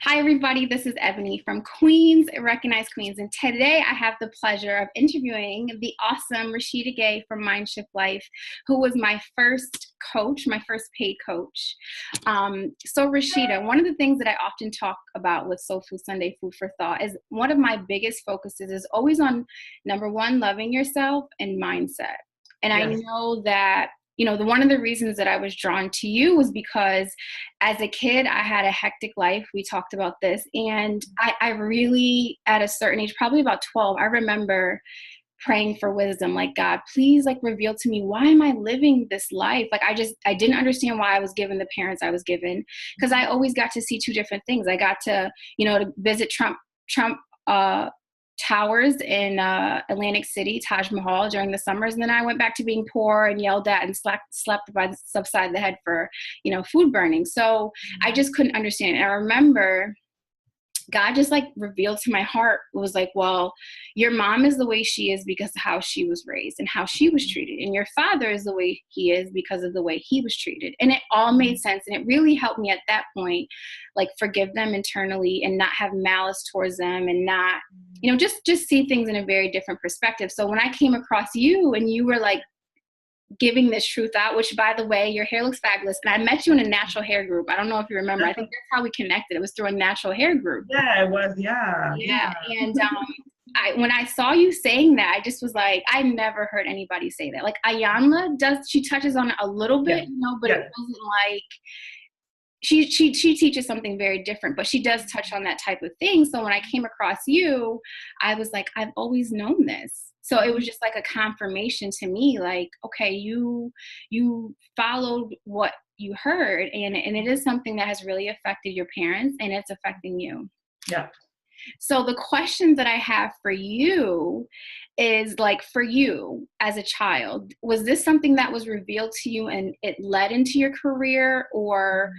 Hi, everybody. This is Ebony from Queens, Recognized Queens. And today I have the pleasure of interviewing the awesome Rashida Gay from Mind Shift Life, who was my first coach, my first paid coach. So Rashida, one of the things that I often talk about with Soul Food Sunday Food for Thought is one of my biggest focuses is always on number one, loving yourself and mindset. And I Yes. know that one of the reasons that I was drawn to you was because as a kid, I had a hectic life. We talked about this. And I really, at a certain age, probably about 12, I remember praying for wisdom, like, God, please, like, reveal to me, why am I living this life? Like, I didn't understand why I was given the parents I was given, because I always got to see two different things. I got to visit Trump towers in Atlantic City, Taj Mahal, during the summers. And then I went back to being poor and yelled at and slept by the subside of the head for, food burning. So I just couldn't understand. And I remember God just like revealed to my heart, was like, well, your mom is the way she is because of how she was raised and how she was treated. And your father is the way he is because of the way he was treated. And it all made sense. And it really helped me at that point, like, forgive them internally and not have malice towards them and not, just see things in a very different perspective. So when I came across you and you were like, giving this truth out, which, by the way, your hair looks fabulous. And I met you in a natural hair group. I don't know if you remember. I think that's how we connected. It was through a natural hair group. Yeah, it was. Yeah. Yeah. And when I saw you saying that, I just was like, I never heard anybody say that. Like, Ayanla she touches on it a little bit, but it wasn't like, she teaches something very different, but she does touch on that type of thing. So when I came across you, I was like, I've always known this. So it was just like a confirmation to me, like, okay, you followed what you heard, and it is something that has really affected your parents, and it's affecting you. Yeah. So the question that I have for you is, like, for you as a child, was this something that was revealed to you and it led into your career, or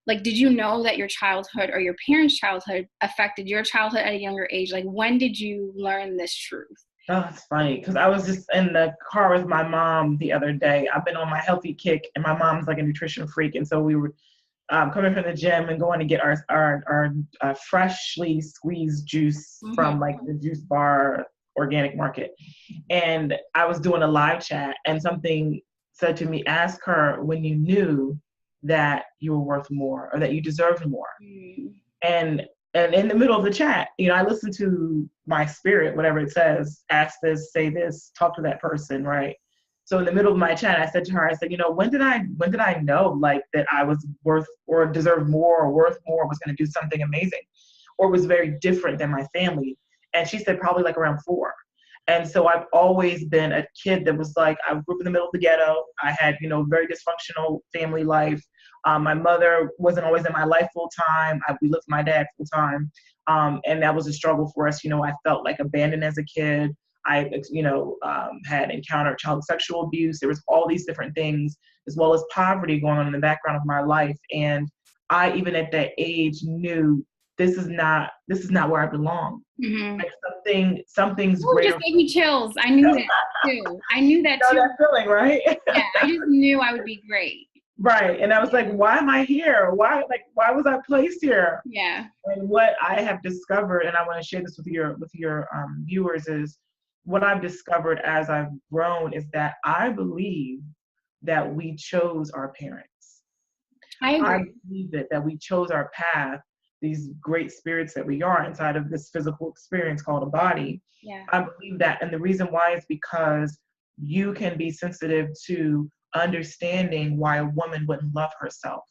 like, did you know that your childhood or your parents' childhood affected your childhood at a younger age? Like, when did you learn this truth? Oh, it's funny because I was just in the car with my mom the other day. I've been on my healthy kick, and my mom's like a nutrition freak, and so we were coming from the gym and going to get our freshly squeezed juice from like the juice bar organic market. And I was doing a live chat, and something said to me, ask her when you knew that you were worth more or that you deserved more. And in the middle of the chat, I listen to my spirit, whatever it says, ask this, say this, talk to that person, right? So in the middle of my chat, I said to her, I said, when did I know, like, that I was worth or deserved more or worth more, was going to do something amazing or was very different than my family? And she said probably like around 4. And so I've always been a kid that was like, I grew up in the middle of the ghetto. I had, very dysfunctional family life. My mother wasn't always in my life full time. We lived with my dad full time. And that was a struggle for us. I felt like abandoned as a kid. I, had encountered child sexual abuse. There was all these different things, as well as poverty going on in the background of my life. And I, even at that age, knew this is not where I belong. Like something's greater. Just gave me chills. I knew that too. I knew that too. That feeling, right? Yeah, I just knew I would be great. Right. And I was like, why am I here? Why was I placed here? Yeah. And what I have discovered, and I want to share this with your viewers, is what I've discovered as I've grown is that I believe that we chose our parents. I agree. I believe that we chose our path, these great spirits that we are inside of this physical experience called a body. Yeah. I believe that. And the reason why is because you can be sensitive to understanding why a woman wouldn't love herself.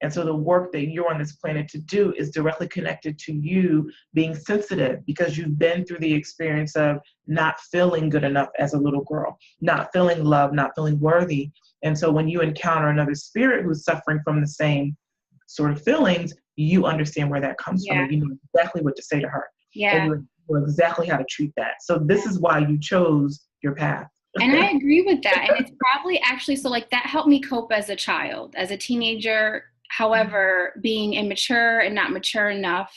And so the work that you're on this planet to do is directly connected to you being sensitive, because you've been through the experience of not feeling good enough as a little girl, not feeling loved, not feeling worthy. And so when you encounter another spirit who's suffering from the same sort of feelings, you understand where that comes from, and you know exactly what to say to her. Yeah. And you know exactly how to treat that. So this is why you chose your path. And I agree with that. And it's probably actually, so like, that helped me cope as a child, as a teenager. However, being immature and not mature enough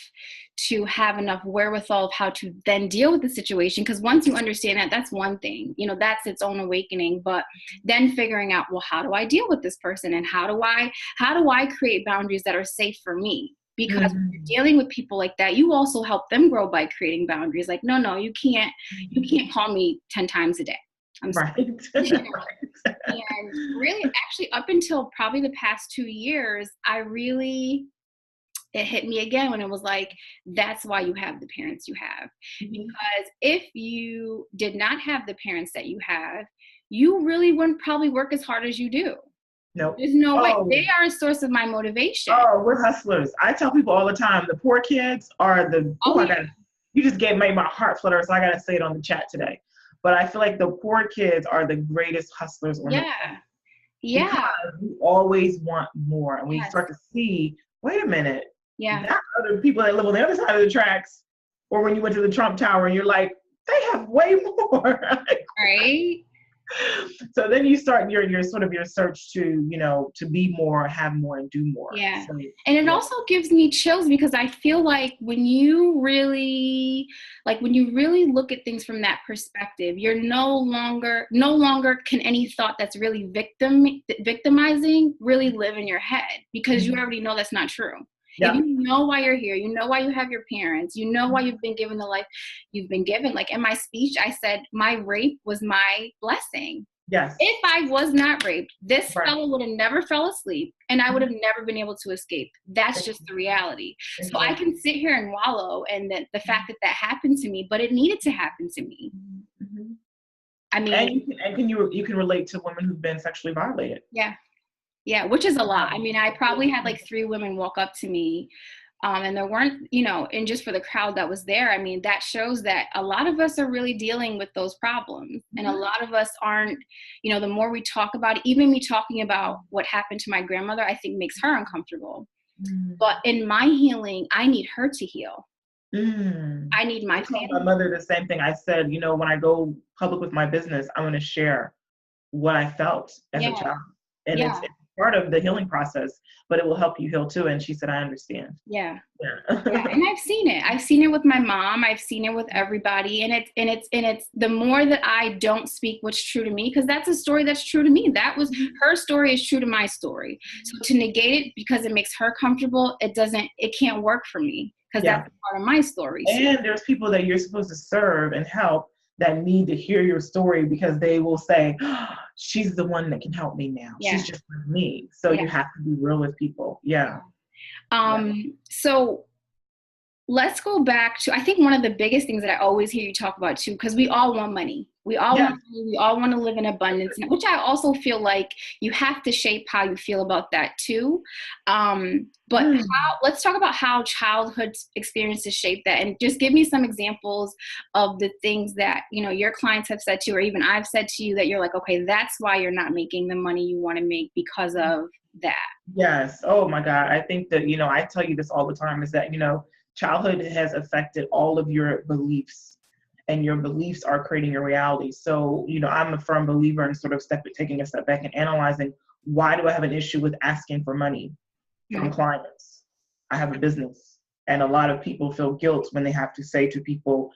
to have enough wherewithal of how to then deal with the situation. Because once you understand that, that's one thing, you know, that's its own awakening. But then figuring out, well, how do I deal with this person, and how do I create boundaries that are safe for me? Because when you're dealing with people like that, you also help them grow by creating boundaries. Like, no, you can't call me 10 times a day. I'm right. sorry. And really, actually, up until probably the past 2 years, it hit me again when it was like, that's why you have the parents you have. Because if you did not have the parents that you have, you really wouldn't probably work as hard as you do. Nope. There's no way. They are a source of my motivation. Oh, we're hustlers. I tell people all the time, the poor kids are you just made my heart flutter, so I got to say it on the chat today. But I feel like the poor kids are the greatest hustlers on the planet. Yeah. Because we always want more. And we start to see, wait a minute. Yeah. That's other people that live on the other side of the tracks. Or when you went to the Trump Tower and you're like, they have way more. Right. So then you start your sort of your search to, you know, to be more, have more, and do more. Yeah. So, and it also gives me chills, because I feel like when you really look at things from that perspective, you're no longer can any thought that's really victimizing really live in your head, because you already know that's not true. Yeah. If you know why you're here, you know why you have your parents, you know why you've been given the life you've been given. Like in my speech, I said my rape was my blessing. Yes. If I was not raped, this fellow would have never fell asleep, and I would have never been able to escape. That's just the reality. So I can sit here and wallow in the fact that happened to me, but it needed to happen to me. I mean, and you can relate to women who've been sexually violated. Yeah, which is a lot. I mean, I probably had like 3 women walk up to me, and there weren't, you know, and just for the crowd that was there, I mean, that shows that a lot of us are really dealing with those problems. And a lot of us aren't, you know, the more we talk about it, even me talking about what happened to my grandmother, I think makes her uncomfortable. But in my healing, I need her to heal. I need my family. I told my mother the same thing. I said, you know, when I go public with my business, I'm going to share what I felt as a child. And it's part of the healing process, but it will help you heal too. And she said, I understand. Yeah. And I've seen it. I've seen it with my mom. I've seen it with everybody. And it's the more that I don't speak what's true to me, because that's a story that's true to me. That was her story is true to my story. So to negate it because it makes her comfortable, it can't work for me, because that's part of my story. And there's people that you're supposed to serve and help that need to hear your story, because they will say, oh, she's the one that can help me now. She's just like me. So you have to be real with people. So let's go back to, I think one of the biggest things that I always hear you talk about too, because we all want money. We all want to live in abundance, which I also feel like you have to shape how you feel about that too. But let's talk about how childhood experiences shape that, and just give me some examples of the things that, you know, your clients have said to you, or even I've said to you, that you're like, okay, that's why you're not making the money you want to make, because of that. Yes. Oh my God. I think that, you know, I tell you this all the time, is that, you know, childhood has affected all of your beliefs, and your beliefs are creating your reality. So, you know, I'm a firm believer in sort of taking a step back and analyzing, why do I have an issue with asking for money from clients? I have a business, and a lot of people feel guilt when they have to say to people,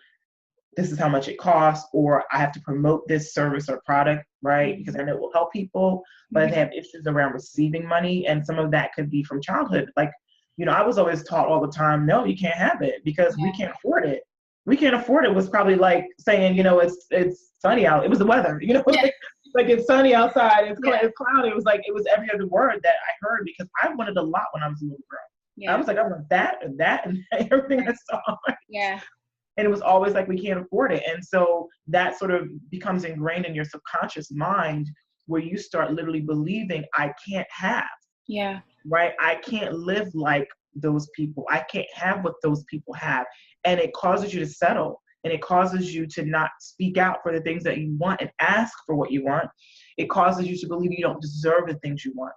this is how much it costs, or I have to promote this service or product, right? Because I know it will help people, but they have issues around receiving money. And some of that could be from childhood. Like, you know, I was always taught all the time, no, you can't have it because we can't afford it. We can't afford it was probably like saying, you know, it's sunny out. It was the weather, you know, like it's sunny outside, it's cloudy. It was like, it was every other word that I heard, because I wanted a lot when I was a little girl. I was like, I want that and that and everything I saw. And it was always like, we can't afford it. And so that sort of becomes ingrained in your subconscious mind, where you start literally believing, I can't have. Right? I can't live like those people. I can't have what those people have. And it causes you to settle, and it causes you to not speak out for the things that you want and ask for what you want. It causes you to believe you don't deserve the things you want.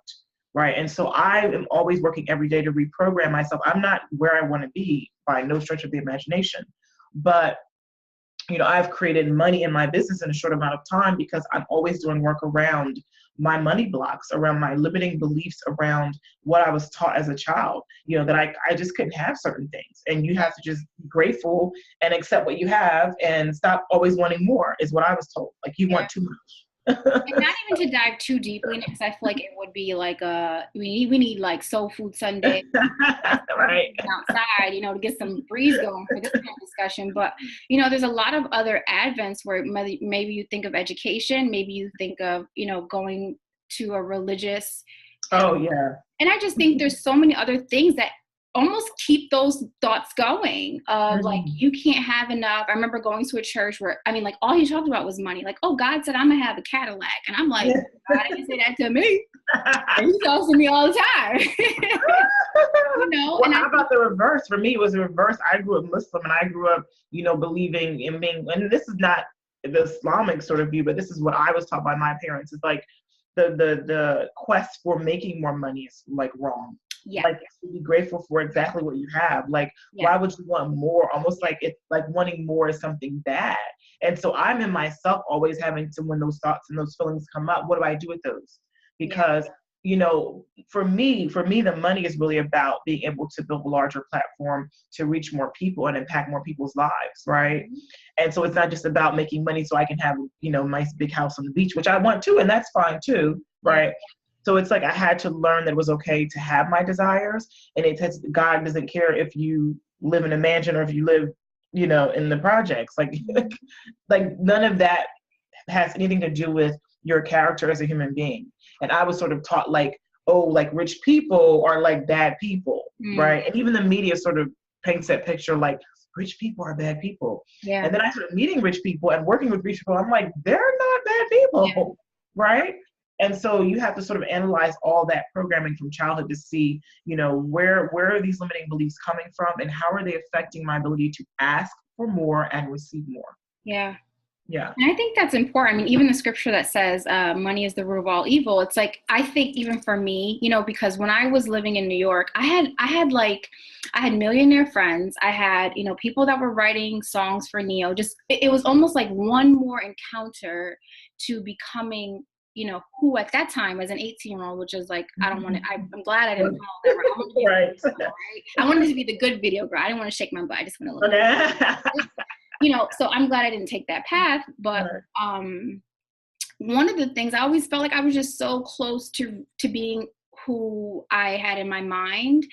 Right? And so I am always working every day to reprogram myself. I'm not where I want to be by no stretch of the imagination, but you know, I've created money in my business in a short amount of time because I'm always doing work around my money blocks, around my limiting beliefs around what I was taught as a child, that I just couldn't have certain things. And you have to just be grateful and accept what you have and stop always wanting more, is what I was told. Like, you want too much. And not even to dive too deeply in it, because I feel like it would be like we need like soul food Sunday right outside, to get some breeze going for this kind of discussion. But there's a lot of other advents where maybe you think of education, maybe you think of going to a religious. Oh yeah. And I just think there's so many other things that almost keep those thoughts going of like, you can't have enough. I remember going to a church where, like, all he talked about was money. Like, oh, God said I'm gonna have a Cadillac. And I'm like, God didn't say that to me. And he talks to me all the time. Well, and how about the reverse? For me, it was the reverse. I grew up Muslim, and I grew up, believing in being, and this is not the Islamic sort of view, but this is what I was taught by my parents. It's like the quest for making more money is like wrong. Yeah. Like, you should be grateful for exactly what you have. Like, why would you want more? Almost like it's like wanting more is something bad. And so I'm in myself always having to, when those thoughts and those feelings come up, what do I do with those? Because, for me, the money is really about being able to build a larger platform to reach more people and impact more people's lives, right? And so it's not just about making money so I can have, nice big house on the beach, which I want too, and that's fine too, right? So it's like I had to learn that it was okay to have my desires, and God doesn't care if you live in a mansion or if you live, in the projects. Like, like none of that has anything to do with your character as a human being. And I was sort of taught like, oh, like rich people are like bad people, right? And even the media sort of paints that picture like rich people are bad people. Yeah. And then I started meeting rich people and working with rich people. I'm like, they're not bad people, right? And so you have to sort of analyze all that programming from childhood to see, where are these limiting beliefs coming from, and how are they affecting my ability to ask for more and receive more? Yeah. Yeah. And I think that's important. Even the scripture that says money is the root of all evil. It's like, I think even for me, because when I was living in New York, I had millionaire friends. I had, people that were writing songs for Neo. Just, it was almost like one more encounter to becoming, who at that time as an 18-year-old, which is like, I don't want to, I'm glad I didn't follow that route. Right. I wanted to be the good video girl. I didn't want to shake my butt. I just want to look. So I'm glad I didn't take that path. But one of the things, I always felt like I was just so close to being who I had in my mind.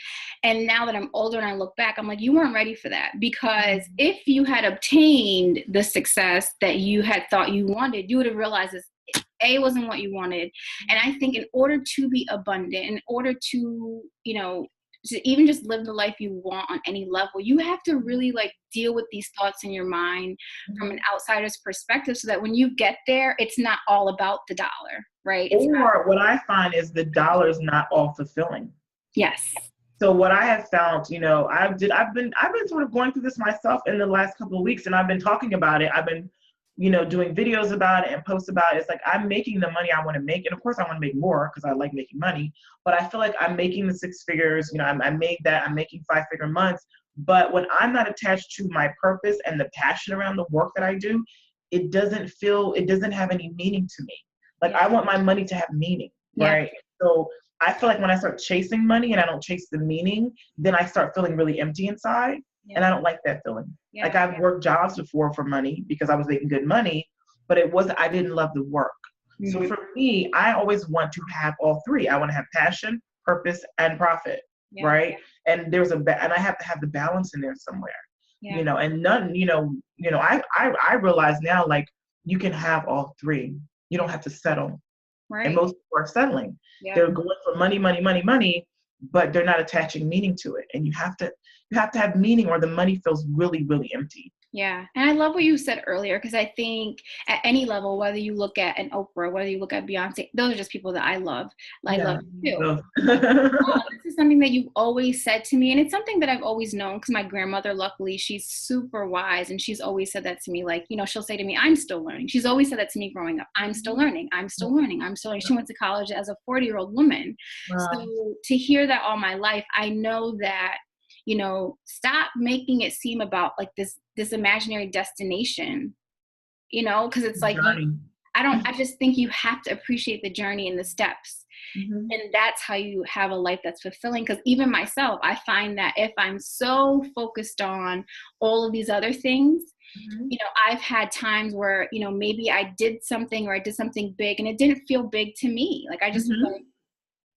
And now that I'm older and I look back, I'm like, you weren't ready for that. Because if you had obtained the success that you had thought you wanted, you would have realized this wasn't what you wanted. And I think in order to be abundant, in order to, to even just live the life you want on any level, you have to really like deal with these thoughts in your mind from an outsider's perspective, so that when you get there, it's not all about the dollar, right? What I find is the dollar is not all fulfilling. Yes. So what I have found, I've been sort of going through this myself in the last couple of weeks, and I've been talking about it. I've been doing videos about it and posts about it. It's like, I'm making the money I want to make. And of course I want to make more because I like making money, but I feel like I'm making the 6 figures, I made that, I'm making 5-figure months. But when I'm not attached to my purpose and the passion around the work that I do, it doesn't have any meaning to me. Like, I want my money to have meaning, right? So I feel like when I start chasing money and I don't chase the meaning, then I start feeling really empty inside. And I don't like that feeling. Like, I've worked jobs before for money because I was making good money, but I didn't love the work. So for me, I always want to have all 3. I want to have passion, purpose, and profit, right? And and I have to have the balance in there somewhere, and none, I realize now, like, you can have all 3. You don't have to settle. Right. And most people are settling. They're going for money, money, money, money, but they're not attaching meaning to it. And you have to have meaning, or the money feels really, really empty. Yeah. And I love what you said earlier, because I think at any level, whether you look at an Oprah, whether you look at Beyonce, those are just people that I love. I love too. This is something that you've always said to me. And it's something that I've always known, because my grandmother, luckily, she's super wise. And she's always said that to me. Like, she'll say to me, I'm still learning. She's always said that to me growing up. I'm still learning. I'm still learning. I'm still learning. She went to college as a 40-year-old woman. Wow. So to hear that all my life, I know that, stop making it seem about like this imaginary destination, because it's like, I just think you have to appreciate the journey and the steps. Mm-hmm. And that's how you have a life that's fulfilling. Because even myself, I find that if I'm so focused on all of these other things, Mm-hmm. I've had times where, maybe I did something or I did something big and it didn't feel big to me. Like I just was Mm-hmm. like,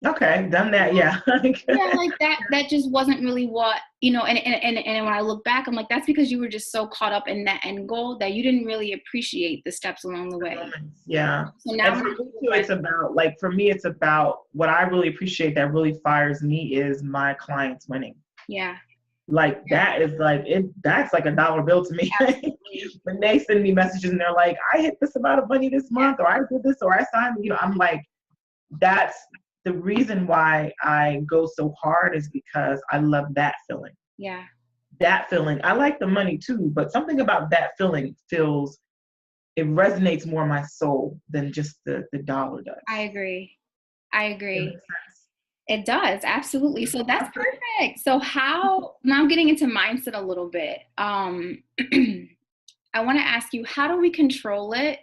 Okay, done that. Yeah. yeah, like that just wasn't really what, and when I look back, I'm like, that's because you were just so caught up in that end goal that you didn't really appreciate the steps along the way. Yeah. So now And for me too, it's about like, for me, it's about what I really appreciate that really fires me is my clients winning. yeah. Like that is like that's like a dollar bill to me. When they send me messages and they're like, I hit this amount of money this month, or I did this, or I signed, I'm like, that's the reason why I go so hard is because I love that feeling. Yeah. That feeling. I like the money too, but something about that feeling it resonates more in my soul than just the dollar does. I agree. It makes sense. It does, absolutely. So that's perfect. So now I'm getting into mindset a little bit. I want to ask you, how do we control it?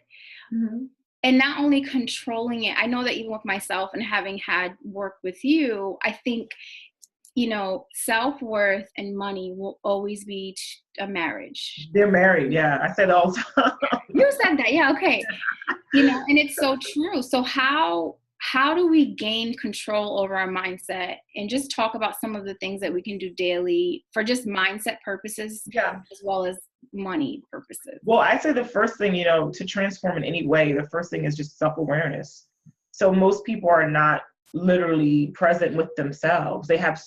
Mm-hmm. And not only controlling it, I know that even with myself and having had work with you, I think, self-worth and money will always be a marriage. They're married. Yeah. I say that all the time. You said that. Yeah. Okay. And it's so true. So how do we gain control over our mindset, and just talk about some of the things that we can do daily for just mindset purposes, Yeah. as well as money purposes? Well, I say the first thing, to transform in any way, the first thing is just self-awareness. So most people are not literally present with themselves. They have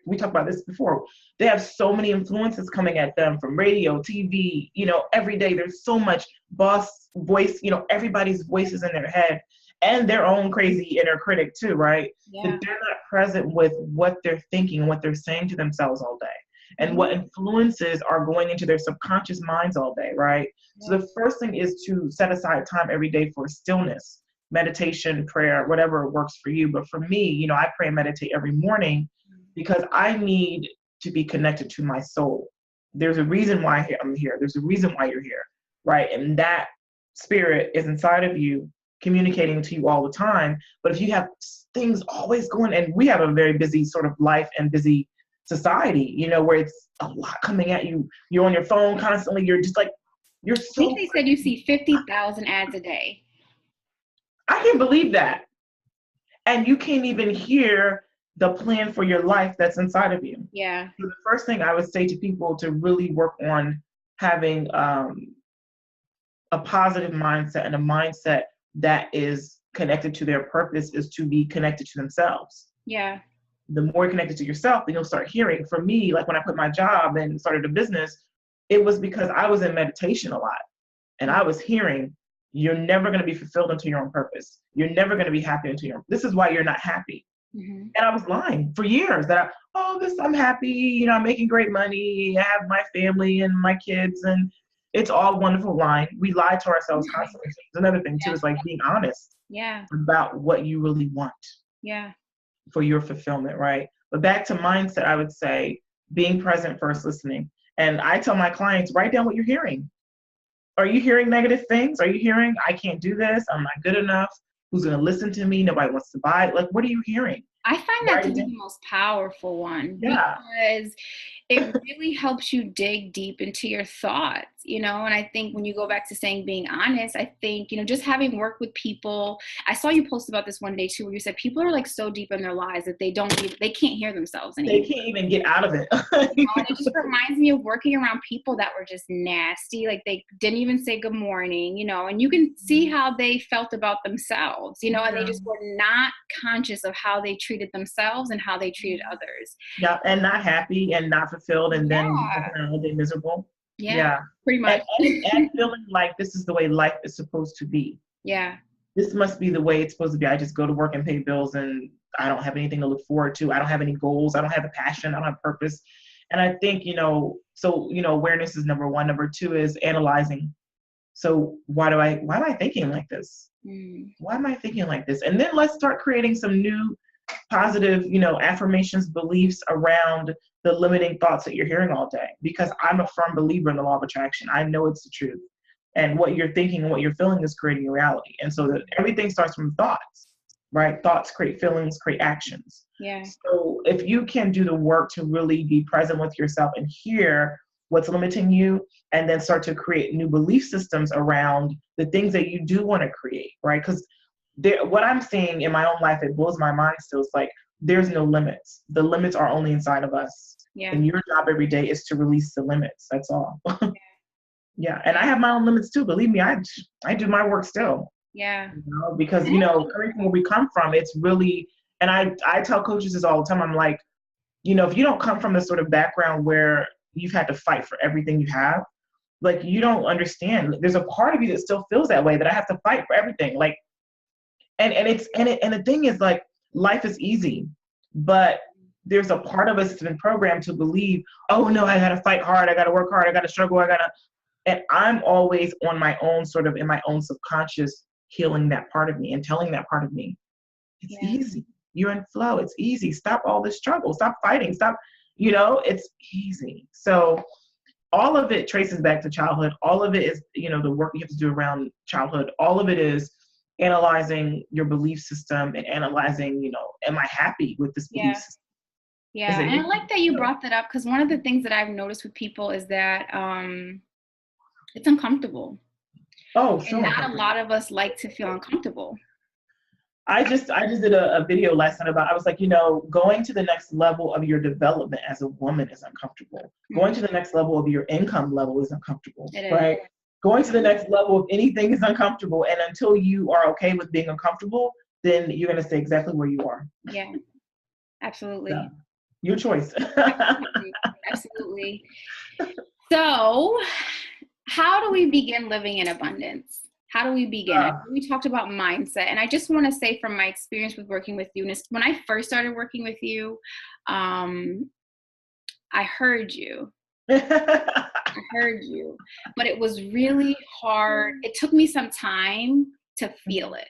we talked about this before. They have so many influences coming at them from radio, TV, every day. There's so much boss voice, everybody's voices in their head and their own crazy inner critic too, right? Yeah. But they're not present with what they're thinking and what they're saying to themselves all day. And what influences are going into their subconscious minds all day, right? Yeah. So the first thing is to set aside time every day for stillness, meditation, prayer, whatever works for you. But for me, I pray and meditate every morning because I need to be connected to my soul. There's a reason why I'm here. There's a reason why you're here, right? And that spirit is inside of you, communicating to you all the time. But if you have things always going, and we have a very busy sort of life and busy society, where it's a lot coming at you. You're on your phone constantly. You're just like, I think they said you see 50,000 ads a day. I can't believe that. And you can't even hear the plan for your life that's inside of you. Yeah. So the first thing I would say to people to really work on having a positive mindset and a mindset that is connected to their purpose is to be connected to themselves. Yeah. The more connected to yourself, then you'll start hearing. For me, like when I quit my job and started a business, it was because I was in meditation a lot. And I was hearing, you're never going to be fulfilled until your own purpose. You're never going to be happy until this is why you're not happy. Mm-hmm. And I was lying for years that I'm happy, I'm making great money, I have my family and my kids, and it's all wonderful lying. We lie to ourselves constantly. So it's another thing too, is like being honest about what you really want. Yeah. For your fulfillment, right? But back to mindset, I would say being present first, listening. And I tell my clients, write down what you're hearing. Are you hearing negative things? Are you hearing, I can't do this, I'm not good enough, who's going to listen to me, nobody wants to buy it? Like, what are you hearing? I find that to be the most powerful one. Yeah. Because it really helps you dig deep into your thoughts, and I think when you go back to saying being honest, I think, just having worked with people, I saw you post about this one day too, where you said people are like so deep in their lives that they can't hear themselves anymore. They can't even get out of it. And it just reminds me of working around people that were just nasty. Like they didn't even say good morning, and you can see how they felt about themselves, and they just were not conscious of how they treated themselves and how they treated others. Yeah, and not happy and not fulfilled, and then all day miserable. Yeah, pretty much. And feeling like this is the way life is supposed to be. Yeah. This must be the way it's supposed to be. I just go to work and pay bills and I don't have anything to look forward to. I don't have any goals. I don't have a passion. I don't have purpose. And I think, awareness is number one. Number two is analyzing. So why am I thinking like this? Why am I thinking like this? And then let's start creating some new positive, affirmations, beliefs around the limiting thoughts that you're hearing all day, because I'm a firm believer in the law of attraction. I know it's the truth. And what you're thinking and what you're feeling is creating your reality. And so that everything starts from thoughts, right? Thoughts create feelings, create actions. Yeah. So if you can do the work to really be present with yourself and hear what's limiting you, and then start to create new belief systems around the things that you do want to create, right? Because what I'm seeing in my own life, it blows my mind still. It's like, there's no limits. The limits are only inside of us. Yeah. And your job every day is to release the limits. That's all. Yeah. And I have my own limits too. Believe me, I do my work still. Yeah. You know, because, you know, coming from where we come from, it's really, and I tell coaches this all the time. I'm like, you know, if you don't come from this sort of background where you've had to fight for everything you have, like, you don't understand. There's a part of you that still feels that way, that I have to fight for everything. Like, and the thing is, like, life is easy, but there's a part of us that's been programmed to believe, oh no, I gotta fight hard, I gotta work hard, I gotta struggle, and I'm always on my own, sort of in my own subconscious, healing that part of me and telling that part of me, it's easy. You're in flow. It's easy. Stop all this struggle. Stop fighting. Stop, you know, it's easy. So all of it traces back to childhood. All of it is, you know, the work you have to do around childhood. All of it is analyzing your belief system and analyzing, you know, am I happy with this belief system? Yeah, and I like that you brought that up, because one of the things that I've noticed with people is that it's uncomfortable. Oh, sure. And not a lot of us like to feel uncomfortable. I just did a video lesson about, I was like, you know, going to the next level of your development as a woman is uncomfortable. Mm-hmm. Going to the next level of your income level is uncomfortable, right? Going to the next level of anything is uncomfortable. And until you are okay with being uncomfortable, then you're going to stay exactly where you are. Yeah, absolutely. So, your choice. Absolutely. So how do we begin living in abundance? How do we begin? We talked about mindset, and I just want to say from my experience with working with you, when I first started working with you, I heard you. I heard you, but it was really hard. It took me some time to feel it.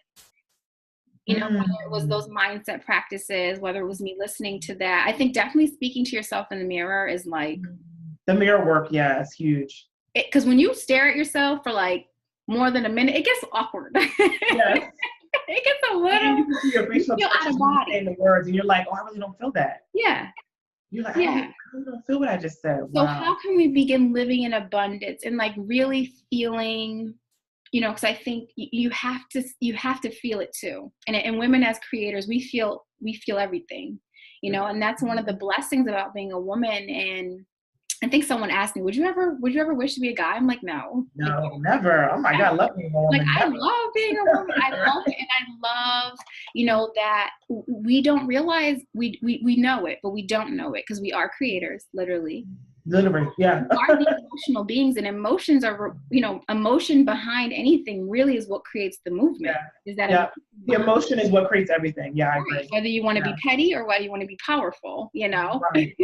You know, whether it was those mindset practices, whether it was me listening to that. I think definitely speaking to yourself in the mirror is like... The mirror work, yeah, it's huge. Because when you stare at yourself for like more than a minute, it gets awkward. Yes. It gets a little... You feel out of body. Saying the words, and you're like, oh, I really don't feel that. Yeah. You're like, I really don't feel what I just said. So how can we begin living in abundance and like really feeling... You know, because I think you have to feel it too. And women as creators, we feel everything, you know, and that's one of the blessings about being a woman. And I think someone asked me, would you ever wish to be a guy? I'm like, no. No, never. Oh my God, I love being a woman. Like, I love being a woman. I love it. And I love, you know, that we don't realize we know it, but we don't know it because we are creators, literally. Literally, yeah. We are the emotional beings, and emotions are, you know, emotion behind anything really is what creates the movement. Yeah. Is that the emotion is what creates everything. Yeah, I agree. Whether you want to be petty or whether you want to be powerful, you know. Right.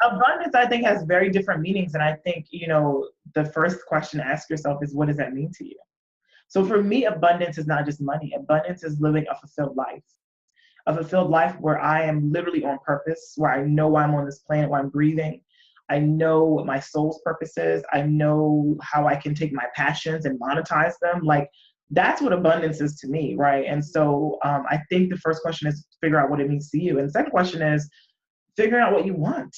Abundance, I think, has very different meanings, and I think, you know, the first question to ask yourself is, what does that mean to you? So for me, abundance is not just money. Abundance is living a fulfilled life. A fulfilled life where I am literally on purpose, where I know why I'm on this planet, why I'm breathing. I know what my soul's purpose is. I know how I can take my passions and monetize them. Like, that's what abundance is to me, right? And so I think the first question is figure out what it means to you. And the second question is figuring out what you want.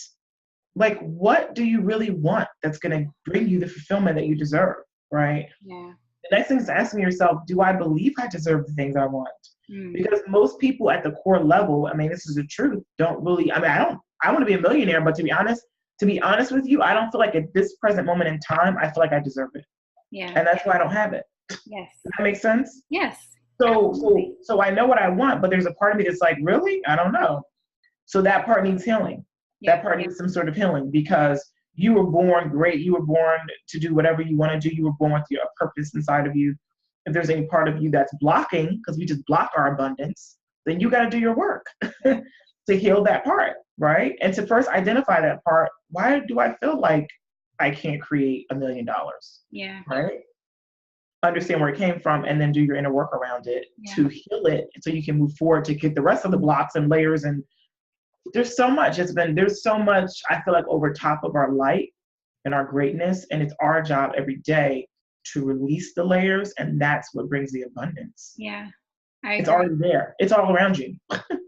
Like, what do you really want that's going to bring you the fulfillment that you deserve, right? Yeah. The next thing is asking yourself, do I believe I deserve the things I want? Because most people at the core level, I mean, this is the truth, don't really, I mean, I want to be a millionaire, but to be honest with you, I don't feel like at this present moment in time, I feel like I deserve it. Yeah. And that's why I don't have it. Yes. Does that make sense? Yes. So I know what I want, but there's a part of me that's like, really? I don't know. So that part needs healing. Yeah. That part needs some sort of healing, because you were born great. You were born to do whatever you want to do. You were born with your purpose inside of you. If there's any part of you that's blocking, because we just block our abundance, then you got to do your work to heal that part, right? And to first identify that part. Why do I feel like I can't create $1 million? Yeah. Right? Understand where it came from, and then do your inner work around it to heal it, so you can move forward to get the rest of the blocks and layers. And there's so much. There's so much, I feel like, over top of our light and our greatness. And it's our job every day to release the layers. And that's what brings the abundance. Yeah, I agree. It's already there. It's all around you.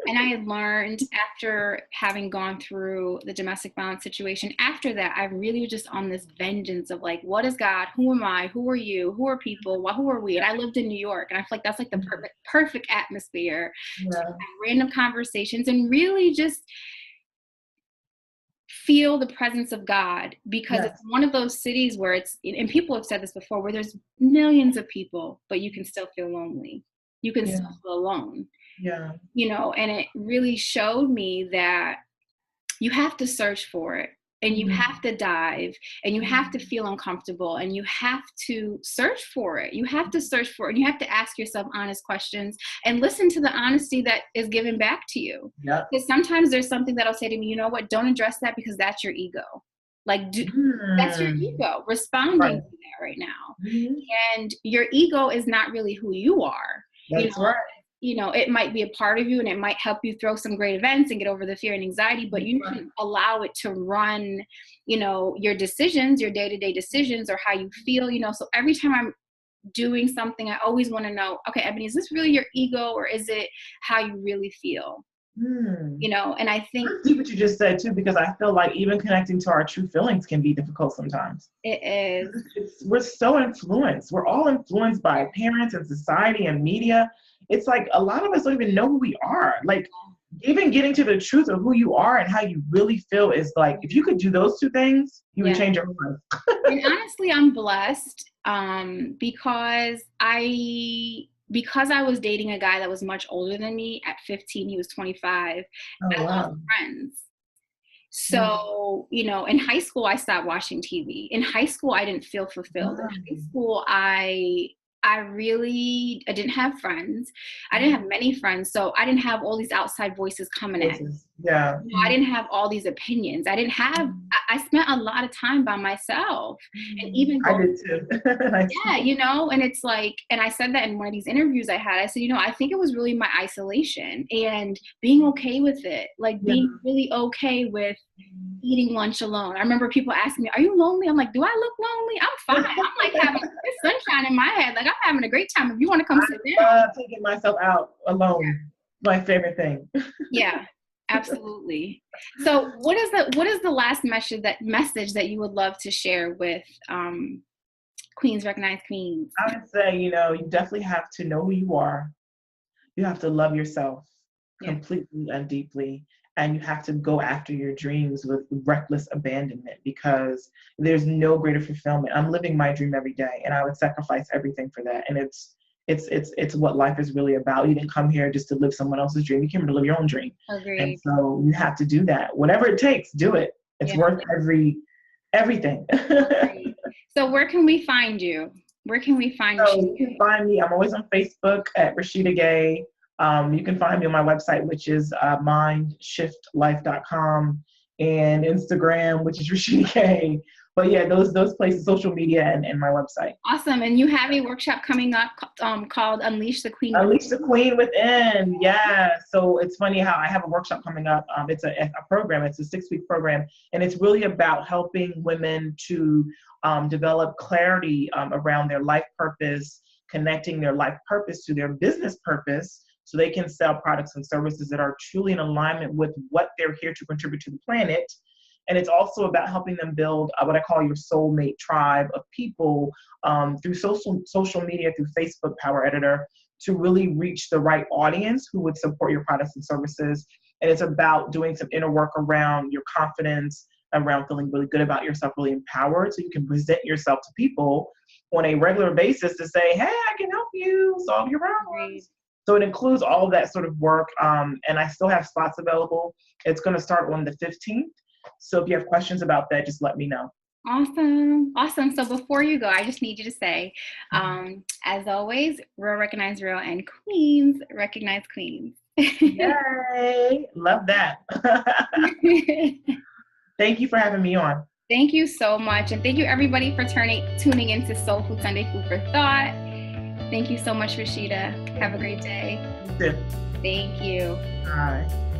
And I had learned after having gone through the domestic violence situation, after that, I really was just on this vengeance of like, what is God? Who am I? Who are you? Who are people? Who are we? And I lived in New York, and I feel like that's like the perfect atmosphere to have random conversations and really just feel the presence of God, because it's one of those cities where it's, and people have said this before, where there's millions of people, but you can still feel lonely. You can still feel alone. Yeah. You know, and it really showed me that you have to search for it, and you have to dive, and you have to feel uncomfortable, and you have to search for it. You have to search for it, and you have to ask yourself honest questions and listen to the honesty that is given back to you. Yeah. Because sometimes there's something that'll say to me, you know what, don't address that because that's your ego. Like, that's your ego responding to that right now. And your ego is not really who you are. That's right. You know, it might be a part of you, and it might help you through some great events and get over the fear and anxiety, but you can allow it to run, you know, your decisions, your day-to-day decisions, or how you feel, you know. So every time I'm doing something, I always want to know, okay, Ebony, is this really your ego, or is it how you really feel? You know, and I think I see what you just said too, because I feel like even connecting to our true feelings can be difficult sometimes. It is. We're so influenced. We're all influenced by parents and society and media. It's like a lot of us don't even know who we are. Like, even getting to the truth of who you are and how you really feel is like, if you could do those two things, you would change your life. And honestly, I'm blessed because I was dating a guy that was much older than me. At 15, he was 25. I lost friends. So, you know, in high school, I stopped watching TV. In high school, I didn't feel fulfilled. In high school, I didn't have friends. I didn't have many friends. So I didn't have all these outside voices coming at me. Yeah. You know, I didn't have all these opinions. I spent a lot of time by myself. And even I did too. Yeah, you know, and it's like, and I said that in one of these interviews I had. I said, you know, I think it was really my isolation and being okay with it. Like being really okay with eating lunch alone. I remember people asking me, are you lonely? I'm like, do I look lonely? I'm fine. I'm like having sunshine in my head. Like, I'm having a great time. If you want to come sit down. Taking myself out alone. My favorite thing. Yeah, absolutely. So what is the last message that you would love to share with Queens Recognize Queens? I would say, you know, you definitely have to know who you are. You have to love yourself completely and deeply. And you have to go after your dreams with reckless abandonment, because there's no greater fulfillment. I'm living my dream every day, and I would sacrifice everything for that. And it's what life is really about. You didn't come here just to live someone else's dream. You came here to live your own dream. Agreed. And so you have to do that. Whatever it takes, do it. It's worth everything. So where can we find you? Where can we find you? You can find me. I'm always on Facebook at Rashida Gay. You can find me on my website, which is mindshiftlife.com, and Instagram, which is Rashida Gay. But yeah, those places, social media and my website. Awesome. And you have a workshop coming up called Unleash the Queen. Unleash the Queen Within. Yeah. So it's funny how I have a workshop coming up. It's a program. It's a 6-week program. And it's really about helping women to develop clarity around their life purpose, connecting their life purpose to their business purpose, so they can sell products and services that are truly in alignment with what they're here to contribute to the planet. And it's also about helping them build what I call your soulmate tribe of people through social media, through Facebook Power Editor, to really reach the right audience who would support your products and services. And it's about doing some inner work around your confidence, around feeling really good about yourself, really empowered, so you can present yourself to people on a regular basis to say, hey, I can help you solve your problems. So it includes all of that sort of work. And I still have spots available. It's going to start on the 15th. So if you have questions about that, just let me know. Awesome. Awesome. So before you go, I just need you to say, as always, real recognize real, and queens recognize queens. Yay. Love that. Thank you for having me on. Thank you so much. And thank you everybody for tuning into Soul Food Sunday Food for Thought. Thank you so much, Rashida. Have a great day. You too. Thank you. Bye.